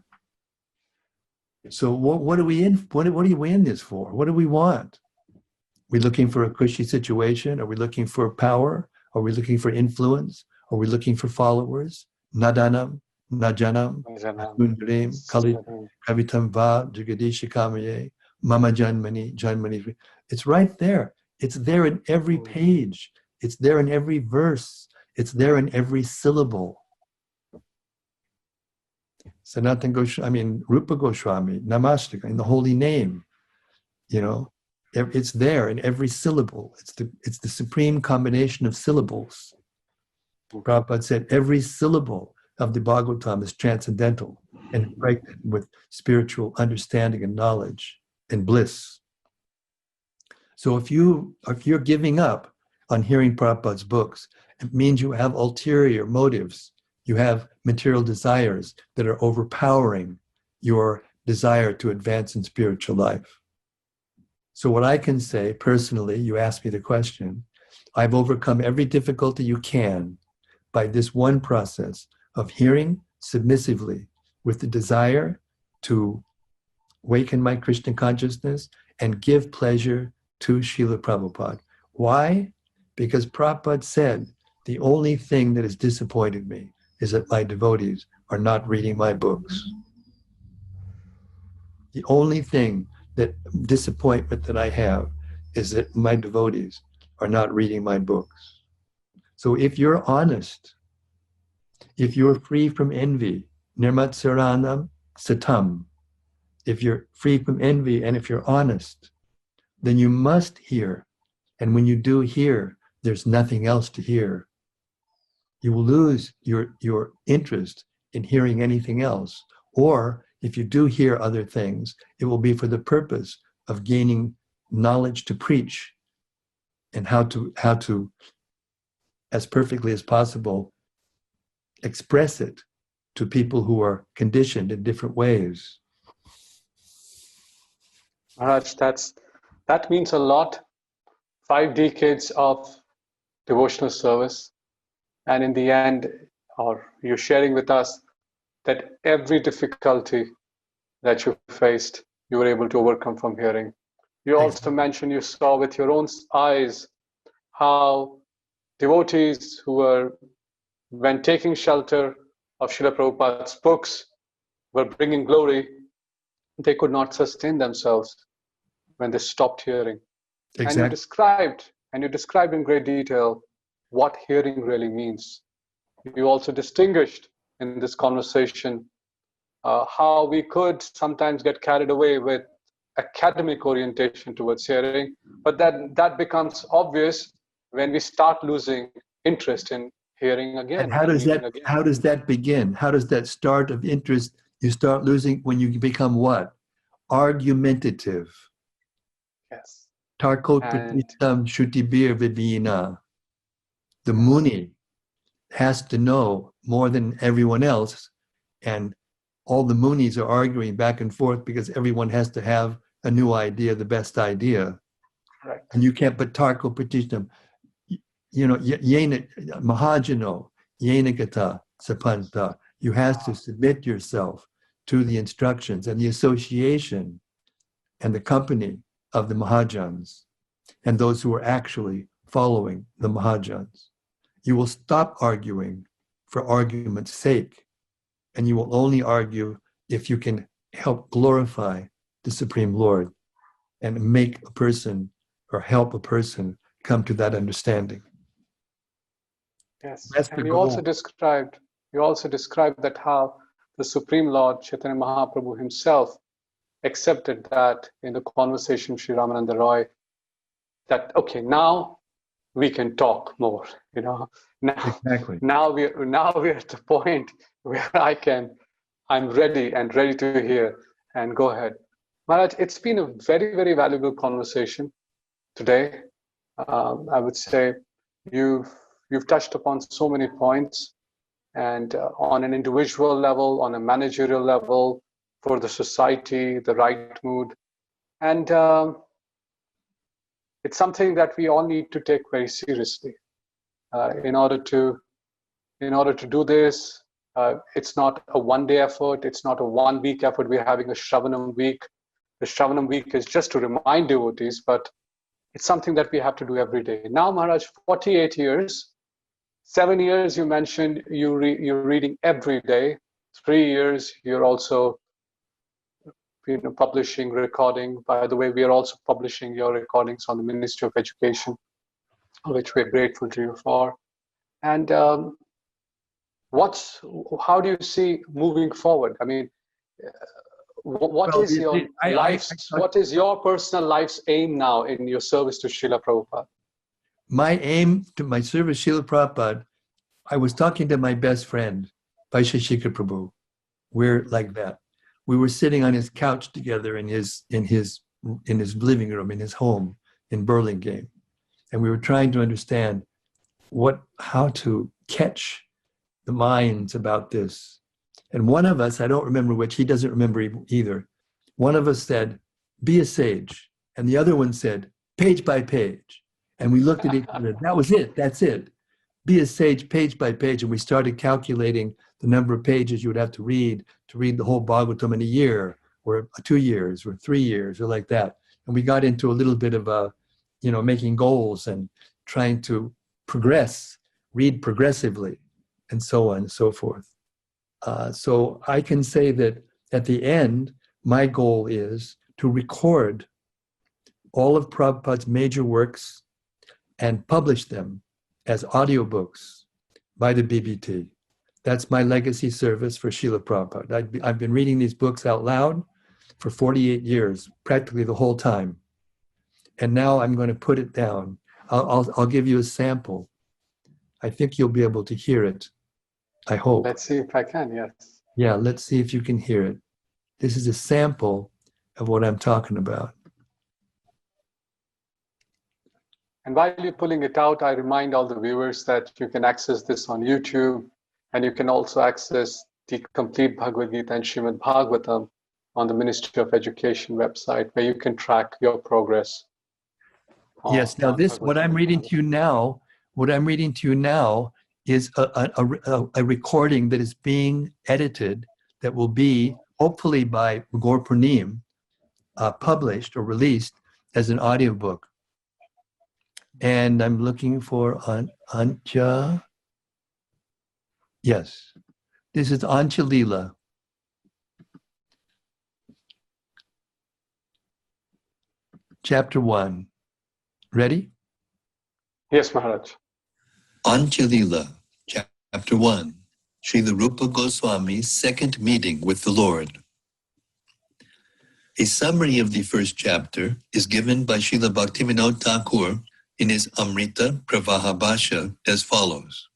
So what are we in? What are we in this for? What do we want? We looking for a cushy situation? Are we looking for power? Are we looking for influence? Are we looking for followers? Nadanam, Najanam, Kundarim, Kavitam Va, Jagadish Kamaye, Mama Janmani. It's right there. It's there in every page. It's there in every verse. It's there in every syllable. Sanatana Goswami, Rupa Goswami, Namastika, in the holy name, it's there in every syllable. It's the supreme combination of syllables. Prabhupada said every syllable of the Bhagavatam is transcendental and impregnated with spiritual understanding and knowledge and bliss. So if you're giving up on hearing Prabhupada's books, it means you have ulterior motives. You have material desires that are overpowering your desire to advance in spiritual life. So what I can say personally, you asked me the question, I've overcome every difficulty you can by this one process of hearing submissively with the desire to awaken my Krishna consciousness and give pleasure to Srila Prabhupada. Why? Because Prabhupada said, the only thing that has disappointed me is that my devotees are not reading my books. The only disappointment that I have is that my devotees are not reading my books. So if you're honest, if you're free from envy, nirmatsaranam satam, if you're free from envy and if you're honest, then you must hear. And when you do hear there's nothing else to hear. You will lose your interest in hearing anything else. Or if you do hear other things, it will be for the purpose of gaining knowledge to preach and how to, as perfectly as possible, express it to people who are conditioned in different ways. Maharaj, that means a lot. 5 decades of devotional service, and in the end, or you're sharing with us that every difficulty that you faced, you were able to overcome from hearing. You also mentioned you saw with your own eyes how devotees who were, when taking shelter of Srila Prabhupada's books, were bringing glory, they could not sustain themselves when they stopped hearing. Exactly. And you described in great detail what hearing really means. You also distinguished in this conversation how we could sometimes get carried away with academic orientation towards hearing, but that becomes obvious when we start losing interest in hearing again. And how does that begin? How does that start of interest you start losing when you become what? Argumentative. Yes. Tarkot pratistam shutibir vivina. The Muni has to know more than everyone else, and all the Munis are arguing back and forth because everyone has to have a new idea, the best idea. Right. And you can't but Tarkot pratistam. Yena Mahajano, Yena Gata Sapanta. You have to submit yourself to the instructions and the association and the company of the Mahajans and those who are actually following the Mahajans. You will stop arguing for argument's sake, and you will only argue if you can help glorify the Supreme Lord and make a person or help a person come to that understanding. Yes, That's and you also described that how the Supreme Lord Chaitanya Mahaprabhu himself accepted that in the conversation with Sri Ramananda Roy, that okay, now we can talk more. Now we're at the point where I'm ready to hear and go ahead. Maharaj, it's been a very, very valuable conversation today. I would say you've touched upon so many points, and on an individual level, on a managerial level, for the society, the right mood, and it's something that we all need to take very seriously. In order to do this, it's not a one-day effort. It's not a one-week effort. We're having a Shravanam week. The Shravanam week is just to remind devotees, but it's something that we have to do every day. Now, Maharaj, 48 years, 7 years you mentioned you're reading every day. 3 years you're also publishing, recording. By the way, we are also publishing your recordings on the Ministry of Education, which we're grateful to you for. And how do you see moving forward? I mean, what is your personal life's aim now in your service to Srila Prabhupada? My aim to my service, Srila Prabhupada, I was talking to my best friend, Vaisheshika Prabhu. We're like that. We were sitting on his couch together in his living room, in his home in Burlingame. And we were trying to understand how to catch the minds about this. And one of us, I don't remember which, he doesn't remember either. One of us said, be a sage. And the other one said, page by page. And we looked at each other. That was it. That's it. Be a sage page by page. And we started calculating the number of pages you would have to read the whole Bhagavatam in a year, or 2 years, or 3 years, or like that. And we got into a little bit of making goals and trying to read progressively, and so on and so forth. So I can say that at the end, my goal is to record all of Prabhupada's major works and publish them as audiobooks by the BBT. That's my legacy service for Srila Prabhupada. I've been reading these books out loud for 48 years, practically the whole time. And now I'm going to put it down. I'll give you a sample. I think you'll be able to hear it. I hope. Let's see if I can, yes. Yeah, let's see if you can hear it. This is a sample of what I'm talking about. And while you're pulling it out, I remind all the viewers that you can access this on YouTube, and you can also access the complete Bhagavad Gita and Srimad Bhagavatam on the Ministry of Education website, where you can track your progress. Yes. Now, what I'm reading to you now, is a recording that is being edited that will be hopefully by Gaur Purnim published or released as an audiobook. And I'm looking for Ancha. Yes, this is Ancha Leela. Chapter 1. Ready? Yes, Maharaj. Ancha Leela, Chapter 1. Srila Rupa Goswami's second meeting with the Lord. A summary of the first chapter is given by Srila Bhaktivinoda Thakur in his Amrita Pravaha Bhasha as follows.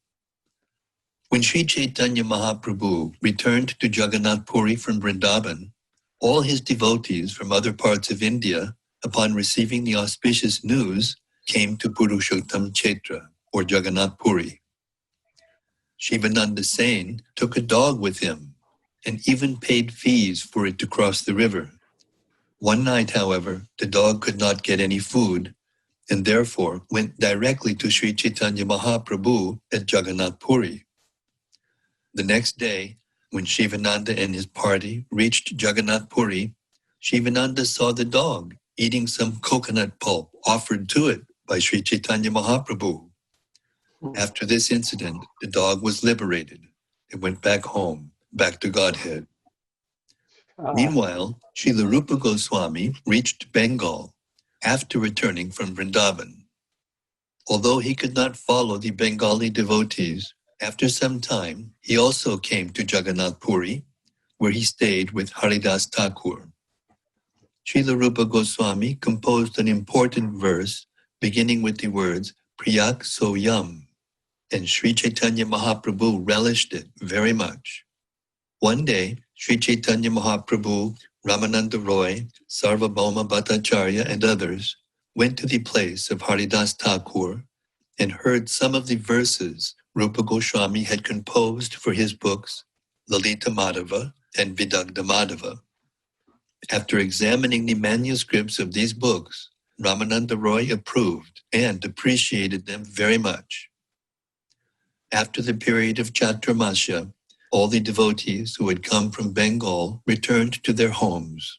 When Sri Chaitanya Mahaprabhu returned to Jagannath Puri from Vrindavan, all his devotees from other parts of India, upon receiving the auspicious news, came to Purushottam Kshetra, or Jagannath Puri. Shivananda Sain took a dog with him and even paid fees for it to cross the river. One night, however, the dog could not get any food and therefore went directly to Sri Chaitanya Mahaprabhu at Jagannath Puri. The next day, when Shivananda and his party reached Jagannath Puri, Shivananda saw the dog eating some coconut pulp offered to it by Sri Chaitanya Mahaprabhu. After this incident, the dog was liberated and went back home, back to Godhead. Meanwhile, Srila Rupa Goswami reached Bengal after returning from Vrindavan. Although he could not follow the Bengali devotees, after some time he also came to Jagannath Puri, where he stayed with Haridas Thakur. Srila Rupa Goswami composed an important verse beginning with the words Priyak So Yam, and Sri Chaitanya Mahaprabhu relished it very much. One day, Sri Chaitanya Mahaprabhu, Ramananda Roy, Sarvabhauma Bhattacharya, and others went to the place of Haridas Thakur and heard some of the verses Rupa Goswami had composed for his books, Lalita Madhava and Vidagdha Madhava. After examining the manuscripts of these books, Ramananda Roy approved and appreciated them very much. After the period of Chaturmasya, all the devotees who had come from Bengal returned to their homes.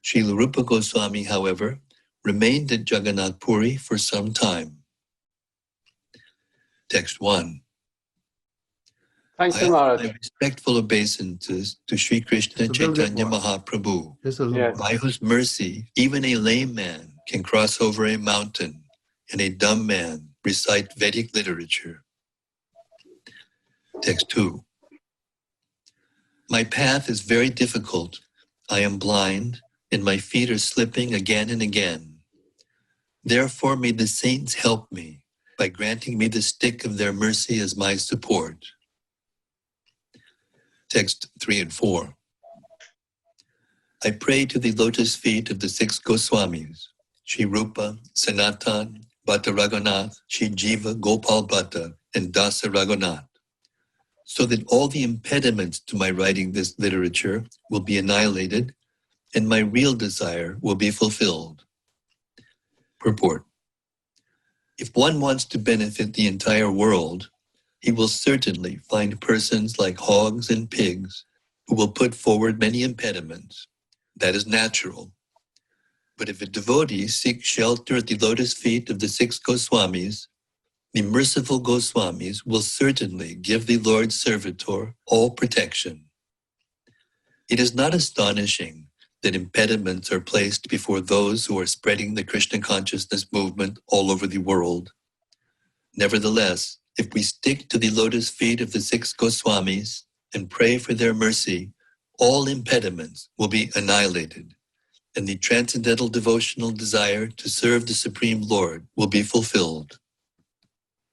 Srila Rupa Goswami, however, remained at Jagannath Puri for some time. Text 1. Thank you, Maharaj. I offer my respectful obeisances to Sri Krishna Chaitanya Mahaprabhu, Yes. by whose mercy even a lame man can cross over a mountain and a dumb man recite Vedic literature. Text 2. My path is very difficult. I am blind, and my feet are slipping again and again. Therefore may the saints help me by granting me the stick of their mercy as my support. Text 3 and 4. I pray to the lotus feet of the six Goswamis, Sri Rupa, Sanatan, Bhatta Raghunath, Sri Jiva Gopal Bhatta, and Dasa Raghunath, so that all the impediments to my writing this literature will be annihilated and my real desire will be fulfilled. Purport. If one wants to benefit the entire world, he will certainly find persons like hogs and pigs who will put forward many impediments. That is natural. But if a devotee seeks shelter at the lotus feet of the six Goswamis, the merciful Goswamis will certainly give the Lord's servitor all protection. It is not astonishing that impediments are placed before those who are spreading the Krishna consciousness movement all over the world. Nevertheless, if we stick to the lotus feet of the six Goswamis and pray for their mercy, all impediments will be annihilated, and the transcendental devotional desire to serve the Supreme Lord will be fulfilled.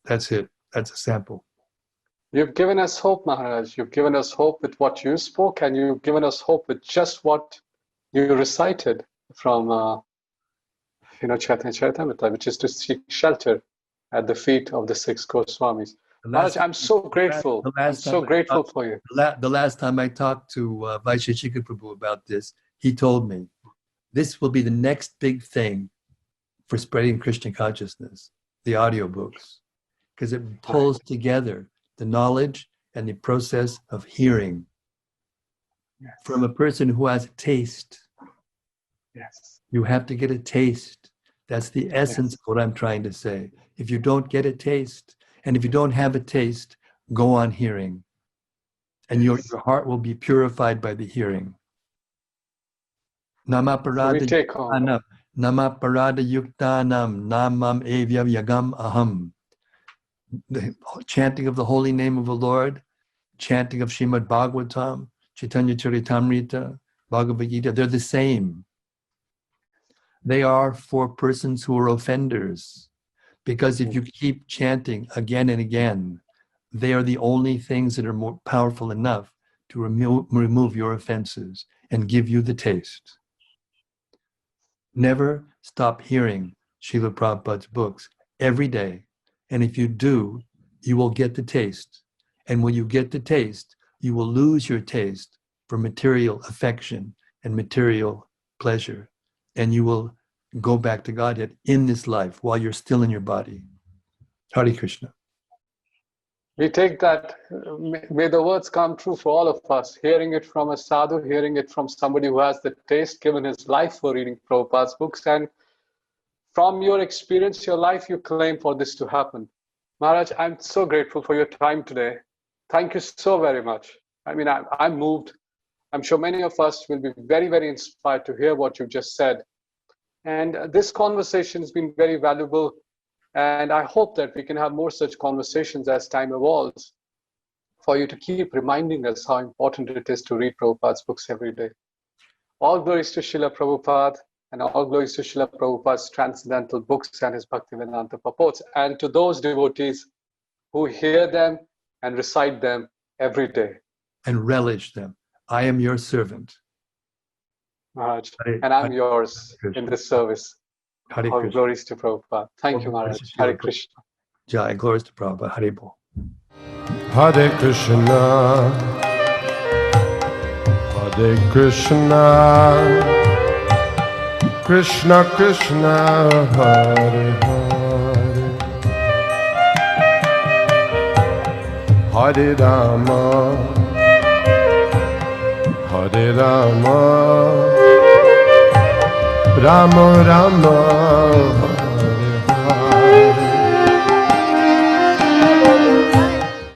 That's it. That's a sample. You've given us hope, Maharaj. You've given us hope with what you spoke, and you've given us hope with just what you recited from, Chaitanya Charitamrita, which is to seek shelter at the feet of the 6 Goswamis. Maharaj, I'm so grateful. I'm so grateful for you. The last time I talked to Vaisheshika Prabhu about this, he told me, this will be the next big thing for spreading Krishna consciousness, the audiobooks, because it pulls together the knowledge and the process of hearing from a person who has a taste. Yes. You have to get a taste. That's the essence of what I'm trying to say. If you don't get a taste, and if you don't have a taste, go on hearing. And your heart will be purified by the hearing. Namaparada yuktanam, namaparada yuktanam, namam evya yagam aham. The chanting of the holy name of the Lord, chanting of Srimad Bhagavatam, Chaitanya Charitamrita, Bhagavad Gita, they're the same. They are for persons who are offenders. Because if you keep chanting again and again, they are the only things that are more powerful enough to remove your offenses and give you the taste. Never stop hearing Srila Prabhupada's books every day. And if you do, you will get the taste. And when you get the taste, you will lose your taste for material affection and material pleasure. And you will go back to Godhead in this life while you're still in your body. Hare Krishna. We take that, may the words come true for all of us. Hearing it from a sadhu, hearing it from somebody who has the taste, given his life for reading Prabhupada's books, and from your experience, your life, you claim for this to happen. Maharaj, I'm so grateful for your time today. Thank you so very much. I mean, I'm moved. I'm sure many of us will be very, very inspired to hear what you just said. And this conversation has been very valuable. And I hope that we can have more such conversations as time evolves, for you to keep reminding us how important it is to read Prabhupada's books every day. All glories to Srila Prabhupada, and all glories to Srila Prabhupada's transcendental books and his Bhaktivedanta purports, and to those devotees who hear them and recite them every day. And relish them. I am your servant. Maharaj, and I'm yours in this service. All glories to Prabhupada. Thank you, Maharaj. Hare Krishna. Jai, glories to Prabhupada. Hare Bol. Hare Krishna. Hare Krishna. Krishna Krishna. Hare Hare. Hare Rama. Hare Rama. Rama Rama